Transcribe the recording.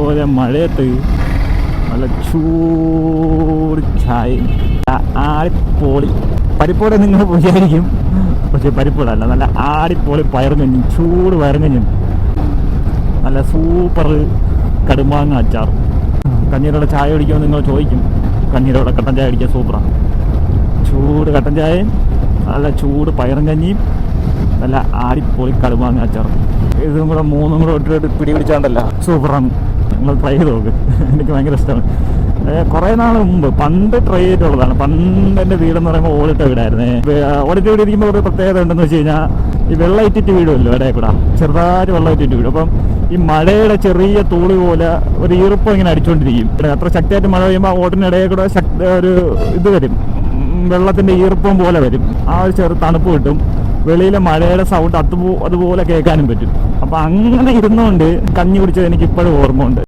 ഇതുപോലെ മഴയത്ത് നല്ല ചൂട് ചായ ആടിപ്പോളി പരിപ്പോടെ നിങ്ങൾ വിചാരിക്കും, പക്ഷെ പരിപ്പോടല്ല, നല്ല ആടിപ്പോളി പയറുകഞ്ഞും ചൂട് പയറുകഞ്ഞും നല്ല സൂപ്പർ കടുമാങ്ങ അച്ചാർ. കഞ്ഞീരോടെ ചായ കുടിക്കുമെന്ന് നിങ്ങൾ ചോദിക്കും. കഞ്ഞീരോടെ കട്ടൻ ചായ കുടിക്കാൻ സൂപ്പറാണ്. ചൂട് കട്ടൻ ചായയും നല്ല ചൂട് പയറും കഞ്ഞിയും നല്ല ആടിപ്പൊളി കടുമാങ്ങ അച്ചാർ. ഇതും കൂടെ മൂന്നും കൂടെ ഇട്ടിട്ട് പിടി പിടിച്ചാണ്ടല്ല സൂപ്പറാണ്. നിങ്ങൾ ട്രൈ ചെയ്ത് നോക്ക്. എനിക്ക് ഭയങ്കര ഇഷ്ടമാണ്. കുറേ നാൾ മുമ്പ് പണ്ട് ട്രൈ ചെയ്തിട്ടുള്ളതാണ്. പണ്ട് എൻ്റെ വീടെന്ന് പറയുമ്പോൾ ഓടിട്ട വീടായിരുന്നേ. ഓടിട്ട വീട് ഇരിക്കുമ്പോൾ ഒരു പ്രത്യേകത ഉണ്ടെന്ന് വെച്ച് കഴിഞ്ഞാൽ ഈ വെള്ളം ഇറ്റിട്ട് വീടുമല്ലോ ഇടയിൽ കൂടെ, ചെറുതായിട്ട് വെള്ളം ഇറ്റിട്ട് വീടും. അപ്പം ഈ മഴയുടെ ചെറിയ തൂളി പോലെ ഒരു ഈർപ്പം ഇങ്ങനെ അടിച്ചുകൊണ്ടിരിക്കും. അത്ര ശക്തിയായിട്ട് മഴ പെയ്യുമ്പോൾ ഓടിനിടയിൽ കൂടെ ഒരു ഇത് വരും, വെള്ളത്തിൻ്റെ ഈർപ്പം പോലെ വരും. ആ ഒരു ചെറു തണുപ്പ് കിട്ടും. വെളിയിലെ മഴയുടെ സൗണ്ട് അതുപോലെ കേൾക്കാനും പറ്റും. അപ്പം അങ്ങനെ ഇരുന്നുകൊണ്ട് കഞ്ഞി കുടിച്ചത് എനിക്ക് ഇപ്പോഴും ഓർമ്മ ഉണ്ട്.